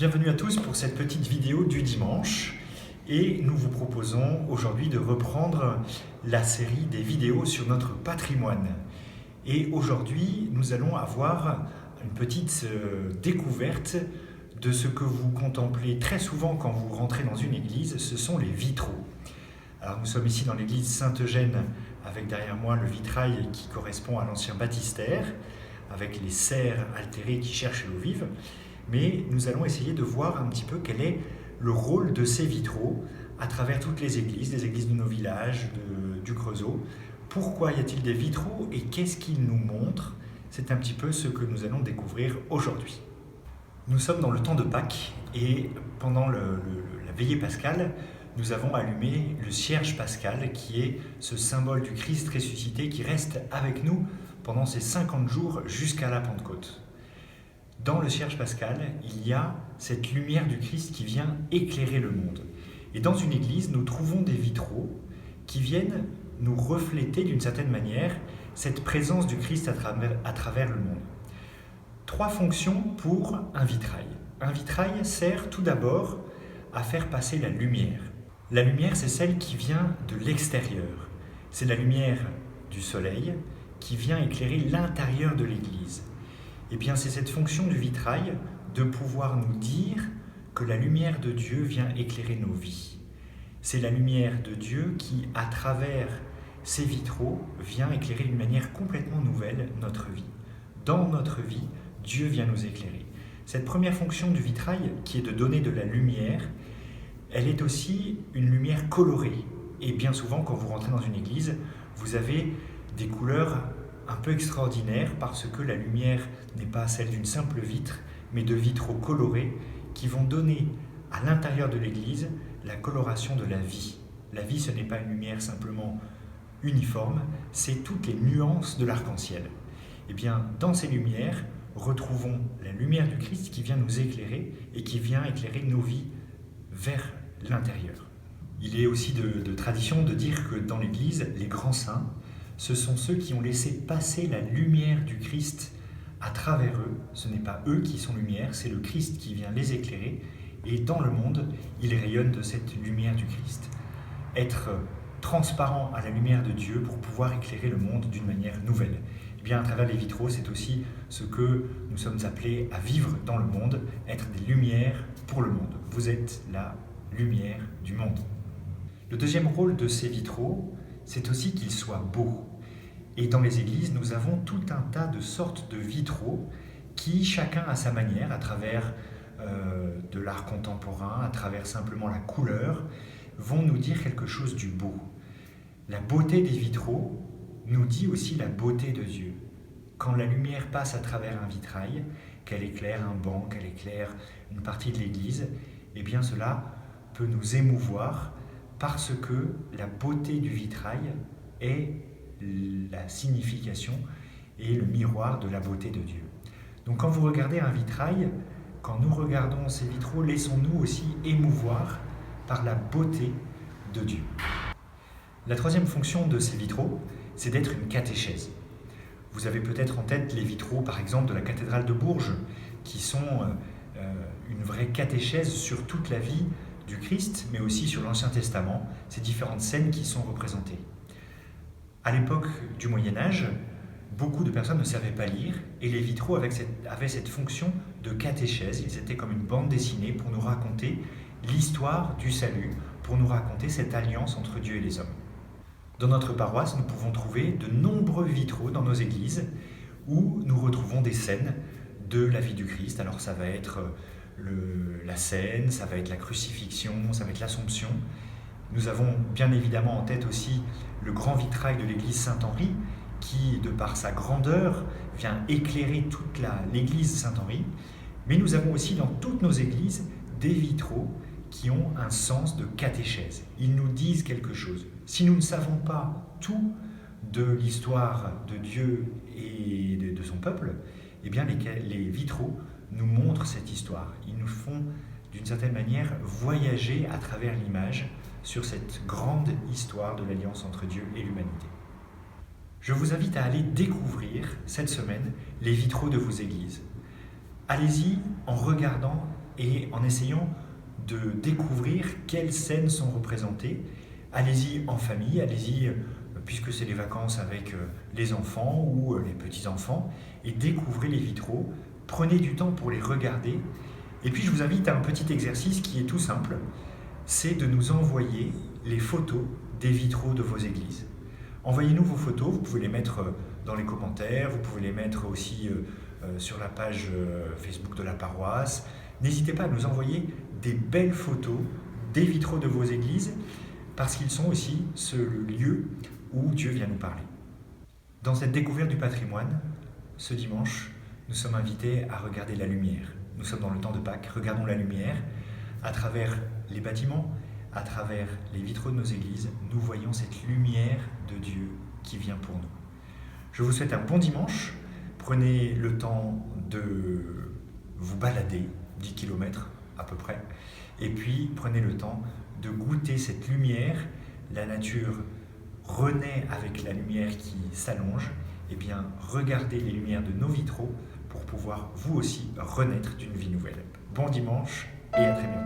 Bienvenue à tous pour cette petite vidéo du dimanche et nous vous proposons aujourd'hui de reprendre la série des vidéos sur notre patrimoine. Et aujourd'hui, nous allons avoir une petite découverte de ce que vous contemplez très souvent quand vous rentrez dans une église, ce sont les vitraux. Alors nous sommes ici dans l'église Saint-Eugène avec derrière moi le vitrail qui correspond à l'ancien baptistère avec les cerfs altérés qui cherchent l'eau vive. Mais nous allons essayer de voir un petit peu quel est le rôle de ces vitraux à travers toutes les églises de nos villages, du Creusot. Pourquoi y a-t-il des vitraux et qu'est-ce qu'ils nous montrent? C'est un petit peu ce que nous allons découvrir aujourd'hui. Nous sommes dans le temps de Pâques et pendant la veillée pascale, nous avons allumé le cierge pascal qui est ce symbole du Christ ressuscité qui reste avec nous pendant ces 50 jours jusqu'à la Pentecôte. Dans le cierge pascal, il y a cette lumière du Christ qui vient éclairer le monde. Et dans une église, nous trouvons des vitraux qui viennent nous refléter d'une certaine manière cette présence du Christ à travers le monde. 3 fonctions pour un vitrail. Un vitrail sert tout d'abord à faire passer la lumière. La lumière, c'est celle qui vient de l'extérieur. C'est la lumière du soleil qui vient éclairer l'intérieur de l'église. Eh bien, c'est cette fonction du vitrail de pouvoir nous dire que la lumière de Dieu vient éclairer nos vies. C'est la lumière de Dieu qui, à travers ces vitraux, vient éclairer d'une manière complètement nouvelle notre vie. Dans notre vie, Dieu vient nous éclairer. Cette première fonction du vitrail, qui est de donner de la lumière, elle est aussi une lumière colorée. Et bien souvent, quand vous rentrez dans une église, vous avez des couleurs un peu extraordinaire parce que la lumière n'est pas celle d'une simple vitre, mais de vitraux colorés qui vont donner à l'intérieur de l'église la coloration de la vie. La vie, ce n'est pas une lumière simplement uniforme, c'est toutes les nuances de l'arc-en-ciel. Et bien, dans ces lumières, retrouvons la lumière du Christ qui vient nous éclairer et qui vient éclairer nos vies vers l'intérieur. Il est aussi de tradition de dire que dans l'église, les grands saints, ce sont ceux qui ont laissé passer la lumière du Christ à travers eux. Ce n'est pas eux qui sont lumière, c'est le Christ qui vient les éclairer. Et dans le monde, ils rayonnent de cette lumière du Christ. Être transparent à la lumière de Dieu pour pouvoir éclairer le monde d'une manière nouvelle. Et bien, à travers les vitraux, c'est aussi ce que nous sommes appelés à vivre dans le monde, être des lumières pour le monde. Vous êtes la lumière du monde. Le deuxième rôle de ces vitraux, c'est aussi qu'ils soient beaux. Et dans les églises, nous avons tout un tas de sortes de vitraux qui, chacun à sa manière, à travers de l'art contemporain, à travers simplement la couleur, vont nous dire quelque chose du beau. La beauté des vitraux nous dit aussi la beauté de Dieu. Quand la lumière passe à travers un vitrail, qu'elle éclaire un banc, qu'elle éclaire une partie de l'église, eh bien cela peut nous émouvoir parce que la beauté du vitrail est la signification et le miroir de la beauté de Dieu. Donc quand vous regardez un vitrail, quand nous regardons ces vitraux, laissons-nous aussi émouvoir par la beauté de Dieu. La troisième fonction de ces vitraux, c'est d'être une catéchèse. Vous avez peut-être en tête les vitraux, par exemple, de la cathédrale de Bourges, qui sont une vraie catéchèse sur toute la vie du Christ, mais aussi sur l'Ancien Testament, ces différentes scènes qui sont représentées. À l'époque du Moyen-Âge, beaucoup de personnes ne savaient pas lire et les vitraux avaient cette fonction de catéchèse. Ils étaient comme une bande dessinée pour nous raconter l'histoire du salut, pour nous raconter cette alliance entre Dieu et les hommes. Dans notre paroisse, nous pouvons trouver de nombreux vitraux dans nos églises où nous retrouvons des scènes de la vie du Christ. Alors ça va être la scène, ça va être la crucifixion, ça va être l'Assomption. Nous avons bien évidemment en tête aussi le grand vitrail de l'église Saint-Henri qui, de par sa grandeur, vient éclairer toute l'église Saint-Henri. Mais nous avons aussi dans toutes nos églises des vitraux qui ont un sens de catéchèse. Ils nous disent quelque chose. Si nous ne savons pas tout de l'histoire de Dieu et de son peuple, eh bien les vitraux nous montrent cette histoire. Ils nous font d'une certaine manière voyager à travers l'image sur cette grande histoire de l'alliance entre Dieu et l'humanité. Je vous invite à aller découvrir cette semaine les vitraux de vos églises. Allez-y en regardant et en essayant de découvrir quelles scènes sont représentées. Allez-y en famille, allez-y puisque c'est les vacances avec les enfants ou les petits-enfants, et découvrez les vitraux, prenez du temps pour les regarder, et puis je vous invite à un petit exercice qui est tout simple, c'est de nous envoyer les photos des vitraux de vos églises. Envoyez-nous vos photos, vous pouvez les mettre dans les commentaires, vous pouvez les mettre aussi sur la page Facebook de la paroisse. N'hésitez pas à nous envoyer des belles photos des vitraux de vos églises, parce qu'ils sont aussi ce lieu où Dieu vient nous parler. Dans cette découverte du patrimoine, ce dimanche, nous sommes invités à regarder la lumière. Nous sommes dans le temps de Pâques, regardons la lumière. À travers les bâtiments, à travers les vitraux de nos églises, nous voyons cette lumière de Dieu qui vient pour nous. Je vous souhaite un bon dimanche. Prenez le temps de vous balader, 10 km à peu près, et puis prenez le temps de goûter cette lumière. La nature renaît avec la lumière qui s'allonge. Eh bien, regardez les lumières de nos vitraux pour pouvoir vous aussi renaître d'une vie nouvelle. Bon dimanche et à très bientôt.